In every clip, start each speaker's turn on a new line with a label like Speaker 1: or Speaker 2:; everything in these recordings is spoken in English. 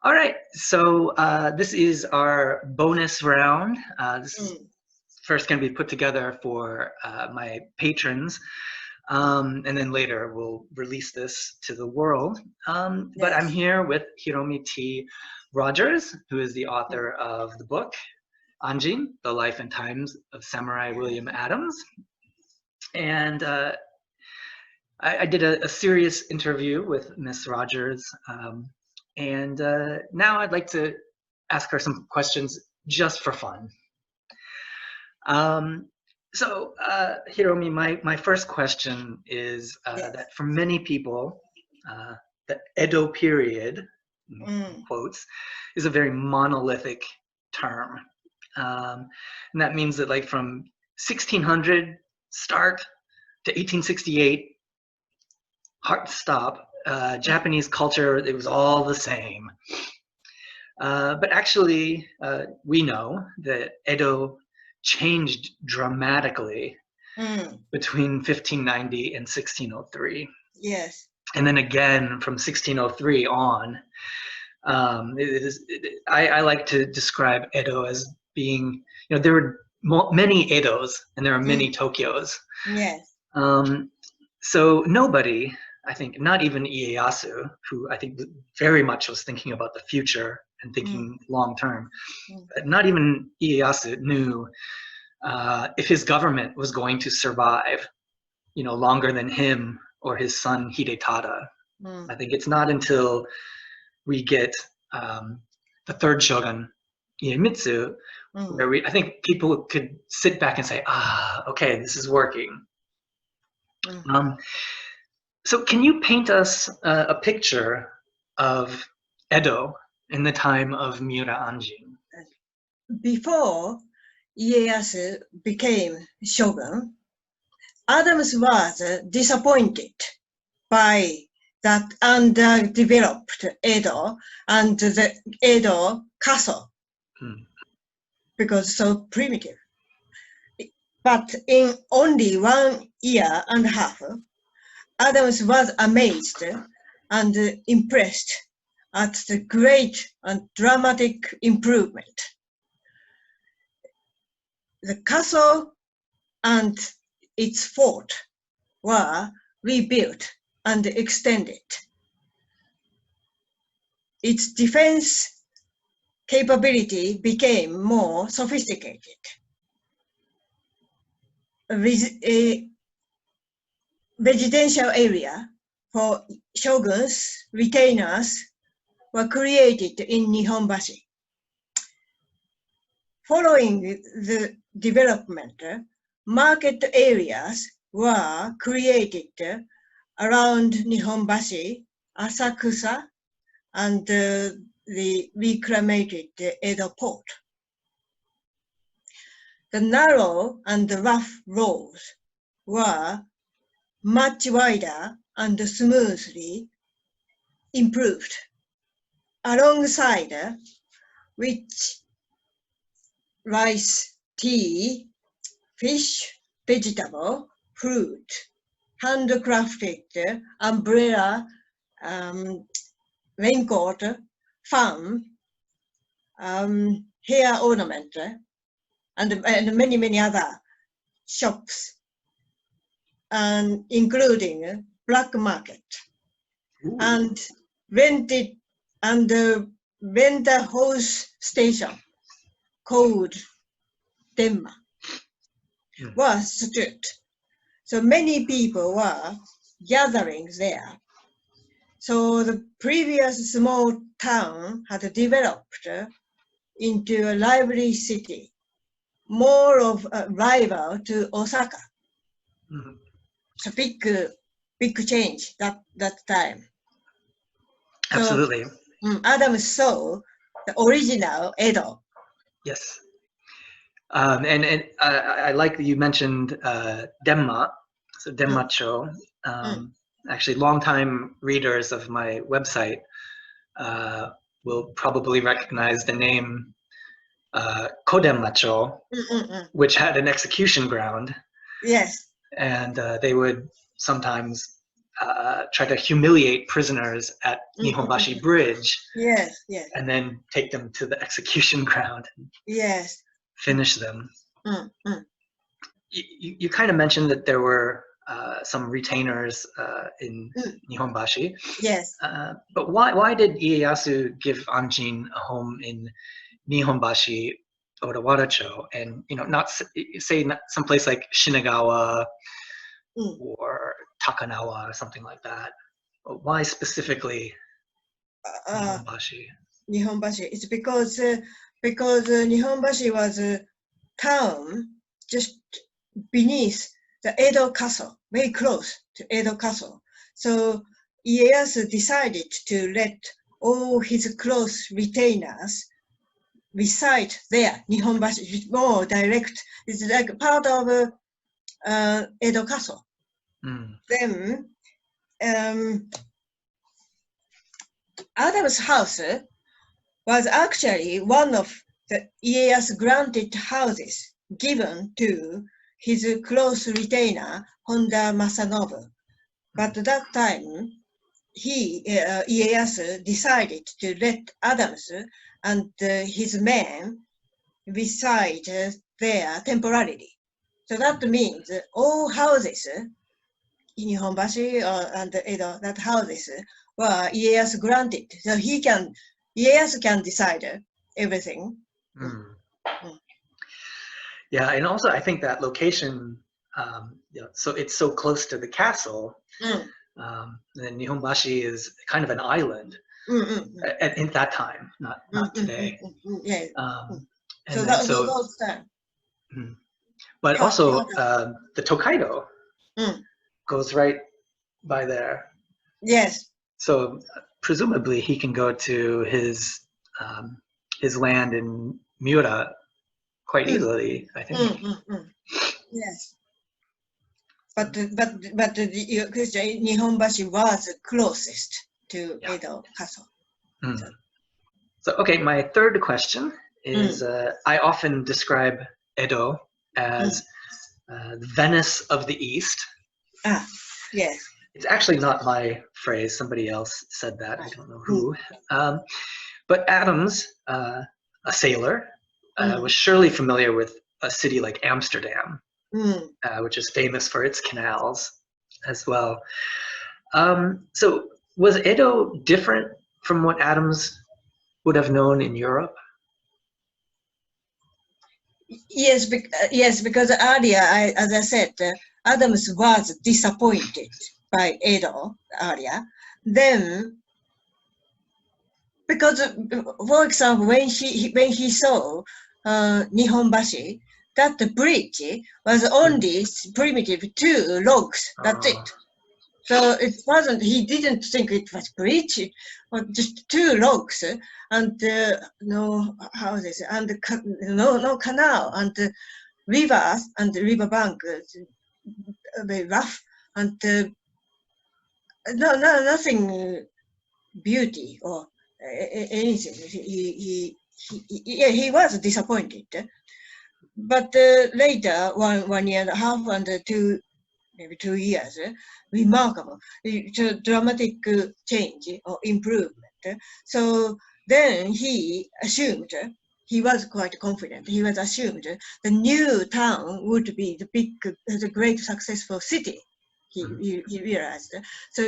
Speaker 1: All right, so this is our bonus round. This is first going to be put together for my patrons, and then later we'll release this to the world. But I'm here with Hiromi T. Rogers, who is the author of the book, Anjin, The Life and Times of Samurai William Adams. And I did a serious interview with Miss Rogers, and now I'd like to ask her some questions just for fun. So Hiromi, my first question is that for many people, the Edo period, quotes, is a very monolithic term. And that means that like from 1600 start to 1868, hard stop, Japanese culture, it was all the same. But actually, we know that Edo changed dramatically between 1590 and 1603.
Speaker 2: Yes.
Speaker 1: And then again from 1603 on. I like to describe Edo as being, there were many Edos and there are many Tokyos.
Speaker 2: Yes.
Speaker 1: So nobody, I think, not even Ieyasu, who I think very much was thinking about the future and thinking long term, but not even Ieyasu knew if his government was going to survive, longer than him or his son Hidetada. I think it's not until we get the third shogun, Iemitsu, where I think people could sit back and say, okay, this is working. So can you paint us a picture of Edo in the time of Miura Anjin?
Speaker 2: Before Ieyasu became shogun, Adams was disappointed by that underdeveloped Edo and the Edo castle because so primitive. But in only 1 year and a half, Adams was amazed and impressed at the great and dramatic improvement. The castle and its fort were rebuilt and extended. Its defense capability became more sophisticated. A residential area for shoguns, retainers were created in Nihonbashi. Following the development, market areas were created around Nihonbashi, Asakusa, and the reclaimed Edo port. The narrow and rough roads were much wider and smoothly improved, alongside which rice, tea, fish, vegetable, fruit, handcrafted umbrella, raincoat, fan, hair ornament, and many other shops, and including black market.
Speaker 1: Ooh.
Speaker 2: And rented and vendor house station called Denma was stood. So many people were gathering there. So the previous small town had developed into a lively city, more of a rival to Osaka. So big change that time.
Speaker 1: Absolutely.
Speaker 2: So, Adams saw the original Edo.
Speaker 1: Yes. And I like that you mentioned Denma, so Denmacho. Actually, longtime readers of my website will probably recognize the name Kodenmacho, which had an execution ground.
Speaker 2: Yes.
Speaker 1: And they would sometimes try to humiliate prisoners at Nihonbashi Bridge.
Speaker 2: Yes, yes.
Speaker 1: And then take them to the execution ground.
Speaker 2: Yes.
Speaker 1: Finish them.
Speaker 2: Mm.
Speaker 1: You kind of mentioned that there were some retainers in Nihonbashi.
Speaker 2: Yes.
Speaker 1: But why did Ieyasu give Anjin a home in Nihonbashi, Odawara-cho, and not someplace like Shinagawa or Takanawa or something like that? But why specifically Nihonbashi?
Speaker 2: Nihonbashi. It's because Nihonbashi was a town just beneath the Edo Castle, very close to Edo Castle. So Ieyasu decided to let all his close retainers reside there. Nihonbashi is more direct. It's like part of Edo Castle. Then Adam's house was actually one of the Ieyasu granted houses given to his close retainer Honda Masanobu. But at that time, Ieyasu decided to let Adams and his men reside there temporarily. So that means all houses in Nihonbashi and Edo, that houses were Ieyasu granted. So Ieyasu can decide everything.
Speaker 1: Yeah, and also I think that location, so it's so close to the castle. And Nihonbashi is kind of an island at that time, not today.
Speaker 2: Yeah.
Speaker 1: But also the Tokaido goes right by there.
Speaker 2: Yes.
Speaker 1: So presumably he can go to his land in Miura quite easily, I think.
Speaker 2: Yes. But Nihonbashi was closest to Edo Castle.
Speaker 1: So okay, my third question is I often describe Edo as the Venice of the East.
Speaker 2: Yes.
Speaker 1: It's actually not my phrase. Somebody else said that. I don't know who. But Adams, a sailor, was surely familiar with a city like Amsterdam, which is famous for its canals as well. So was Edo different from what Adams would have known in Europe?
Speaker 2: Yes, because earlier, as I said, Adams was disappointed by Edo earlier. Then, because, for example, when he saw Nihonbashi, that the bridge was only primitive 2 logs. That's it. So it wasn't. He didn't think it was bridge, or just 2 logs, and no houses, and no canal, and rivers and riverbank, very rough, and nothing beauty or anything. He was disappointed. But later, 1 year and a half and maybe 2 years, remarkable, dramatic change or improvement. So then he assumed, he was quite confident, he was assumed the new town would be the great successful city. He realized. So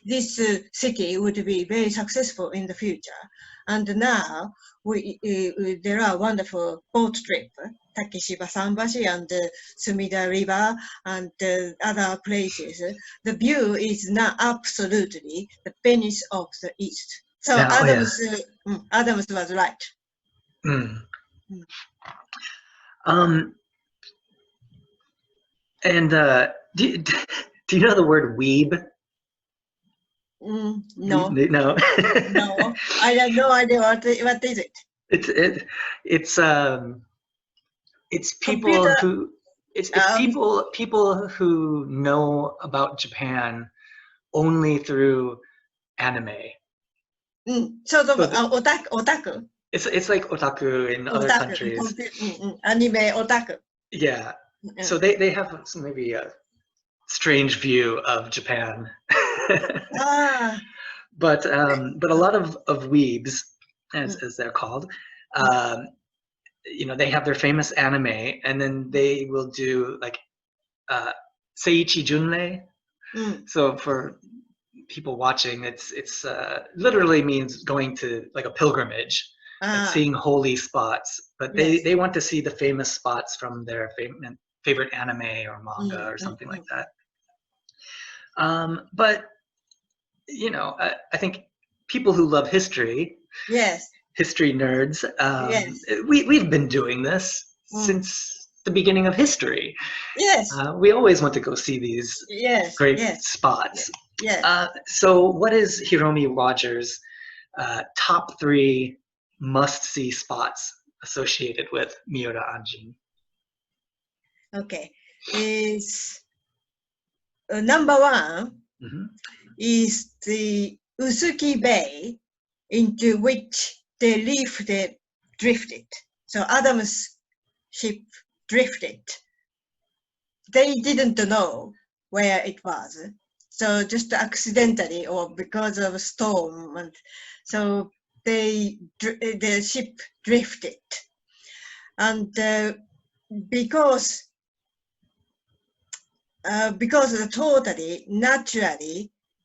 Speaker 2: this city would be very successful in the future. And now there are wonderful boat trip, Takeshiba Sanbashi and Sumida River and other places. The view is now absolutely the Venice of the East. So Adams was right.
Speaker 1: And do you know the word weeb?
Speaker 2: No.
Speaker 1: No.
Speaker 2: No. I have no idea what is it.
Speaker 1: It's people who people who know about Japan only through anime.
Speaker 2: So otaku.
Speaker 1: It's like otaku in other countries.
Speaker 2: Anime otaku.
Speaker 1: Yeah. So they have maybe strange view of Japan.
Speaker 2: Ah,
Speaker 1: But a lot of weebs, as they're called, they have their famous anime, and then they will do like Seiichi Junrei. So for people watching, it's literally means going to like a pilgrimage, like seeing holy spots. But they want to see the famous spots from their favorite anime or manga or something like that. But I think people who love history, history nerds, we've been doing this since the beginning of history. We always want to go see these great spots. So what is Hiromi Rogers' top 3 must-see spots associated with Miura Anjin?
Speaker 2: Okay, is number 1 is the Usuki Bay, into which the reef drifted. So Adam's ship drifted. They didn't know where it was, so just accidentally or because of a storm, and so the ship drifted, and because the totally natural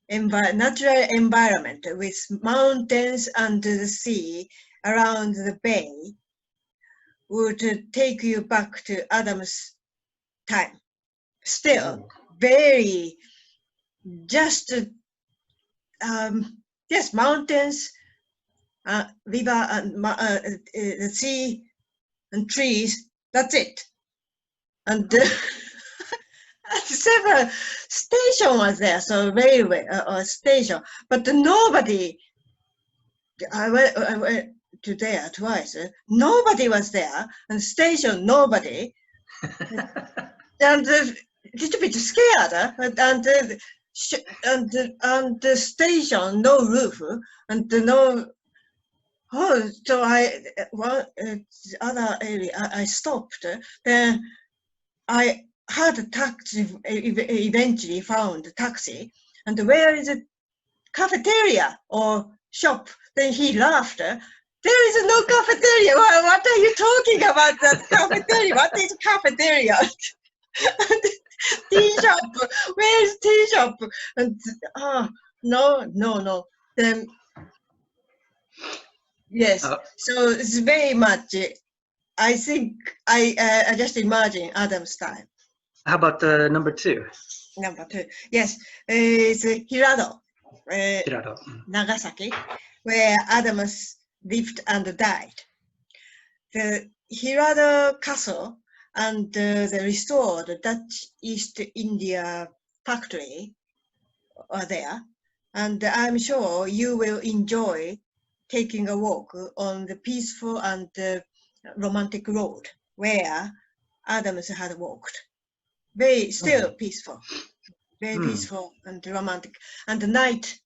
Speaker 2: environment with mountains and the sea around the bay would take you back to Adam's time. Still, very just mountains, river, and the sea, and trees. That's it. And several station was there, so railway station, but nobody. I went to there twice. Nobody was there, and station nobody, and a little bit scared. And the station no roof and no. Oh, so other area I stopped. Then I had a taxi, eventually found a taxi, and where is a cafeteria or shop? Then he laughed. There is no cafeteria. What are you talking about, that cafeteria? What is cafeteria? Tea shop. Where is tea shop? And no. Then yes. So it's very much. I think I just imagine Adam's time.
Speaker 1: How about number 2?
Speaker 2: Number 2, yes, it's Hirado, Nagasaki, where Adams lived and died. The Hirado Castle and the restored Dutch East India factory are there, and I'm sure you will enjoy taking a walk on the peaceful and romantic road where Adams had walked. Very still peaceful, very peaceful and romantic. And the night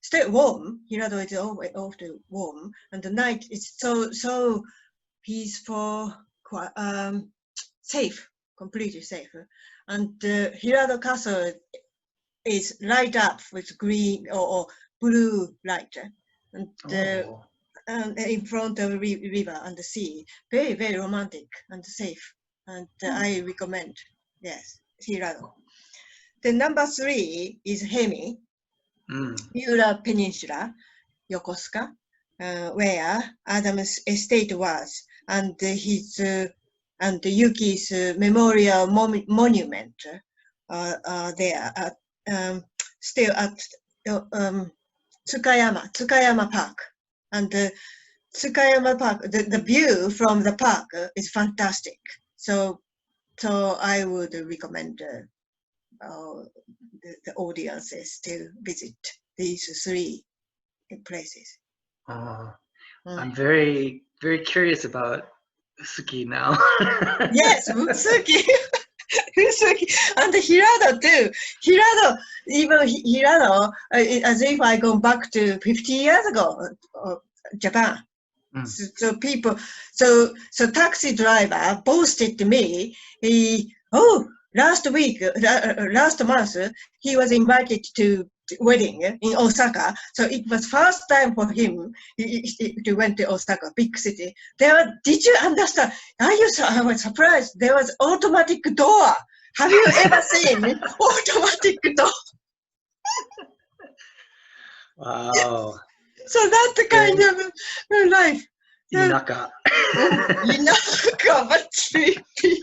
Speaker 2: still warm. Hirado is always often warm, and the night is so peaceful, safe, completely safe. And Hirado Castle is light up with green or blue light, and in front of the river and the sea. Very, very romantic and safe. And I recommend, yes, Hirado. The number 3 is Hemi, Miura Peninsula, Yokosuka, where Adam's estate was, and his and Yuki's memorial monument there, still at Tsukayama Park. And Tsukayama Park, the view from the park is fantastic. So I would recommend the audiences to visit these 3 places.
Speaker 1: I'm very, very curious about Usuki now.
Speaker 2: Yes, Usuki. And Hirado too. Hirado, as if I go back to 50 years ago, Japan. So taxi driver boasted to me, last month, he was invited to wedding in Osaka. So it was first time for him to went to Osaka, big city. Did you understand? I was surprised. There was automatic door. Have you ever seen automatic door?
Speaker 1: Wow.
Speaker 2: So that's the kind of life.
Speaker 1: Inaka.
Speaker 2: Inaka, but sleepy.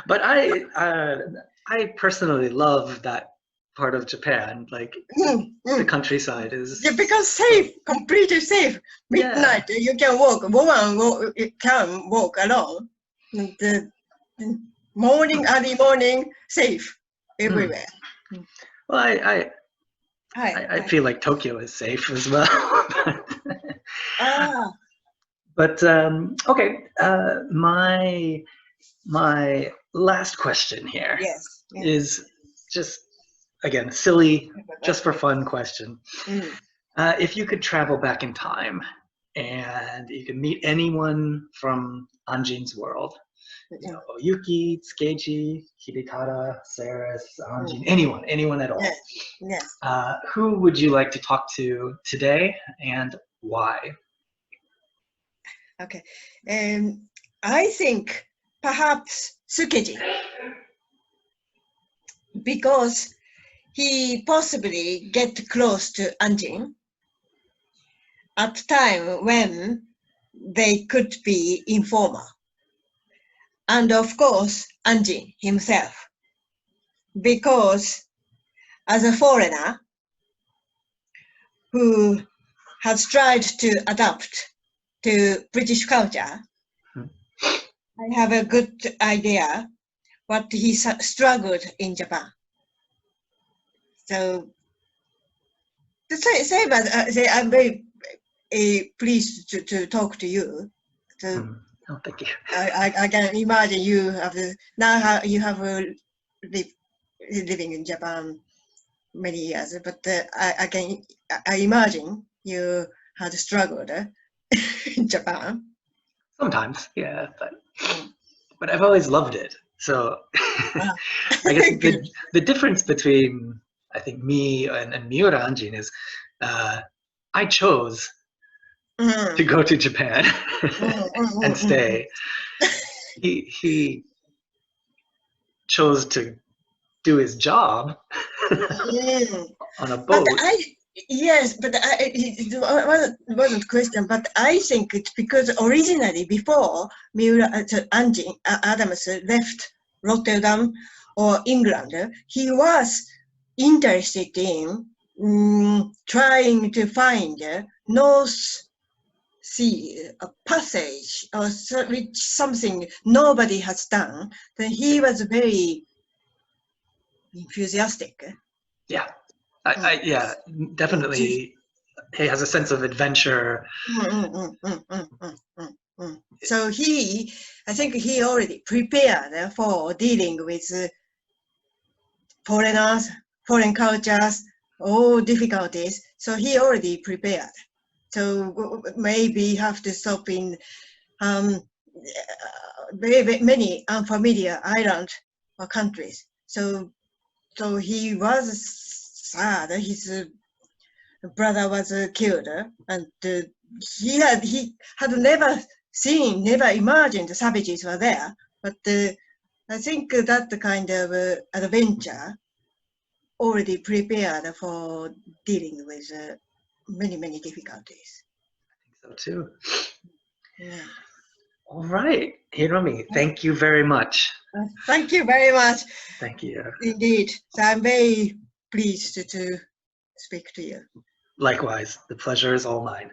Speaker 1: But I personally love that part of Japan. Like the countryside is.
Speaker 2: Yeah, because safe, completely safe. Midnight, you can walk. Woman can walk alone. The early morning, safe everywhere.
Speaker 1: Well, I feel like Tokyo is safe as well. But okay, my last question here is just, again, silly, just for fun question. If you could travel back in time and you could meet anyone from Anjin's world, you know, Oyuki, Tsukeiji, Hidekata, Saris, Anjin, anyone at all.
Speaker 2: Yes.
Speaker 1: Who would you like to talk to today and why?
Speaker 2: Okay. I think perhaps Tsukeiji, because he possibly get close to Anjin at time when they could be informal. And of course, Anjin himself, because as a foreigner who has tried to adapt to British culture, I have a good idea what he struggled in Japan. So the same as I'm very pleased to talk to you. So
Speaker 1: oh, thank you.
Speaker 2: I can imagine you have living in Japan many years, but I imagine you had struggled in Japan.
Speaker 1: Sometimes, yeah, but I've always loved it. So I guess the difference between, I think, me and Miura Anjin is I chose to go to Japan and stay. He chose to do his job on a boat.
Speaker 2: But it wasn't question. But I think it's because originally before Miura Anjin Adams left Rotterdam or England, he was interested in trying to find North Sea a passage or something nobody has done. Then he was very enthusiastic.
Speaker 1: Yeah, yeah, definitely. He has a sense of adventure.
Speaker 2: So I think he already prepared for dealing with foreigners, foreign cultures, all difficulties. So he already prepared. So maybe have to stop in very many unfamiliar islands or countries. So he was sad. His brother was killed, and he had never imagined the savages were there. But I think that kind of adventure already prepared for dealing with many difficulties.
Speaker 1: I think so too.
Speaker 2: Yeah.
Speaker 1: All right, Hiromi, thank you very much.
Speaker 2: Thank you very much.
Speaker 1: Thank you.
Speaker 2: Indeed. So I'm very pleased to speak to you.
Speaker 1: Likewise, the pleasure is all mine.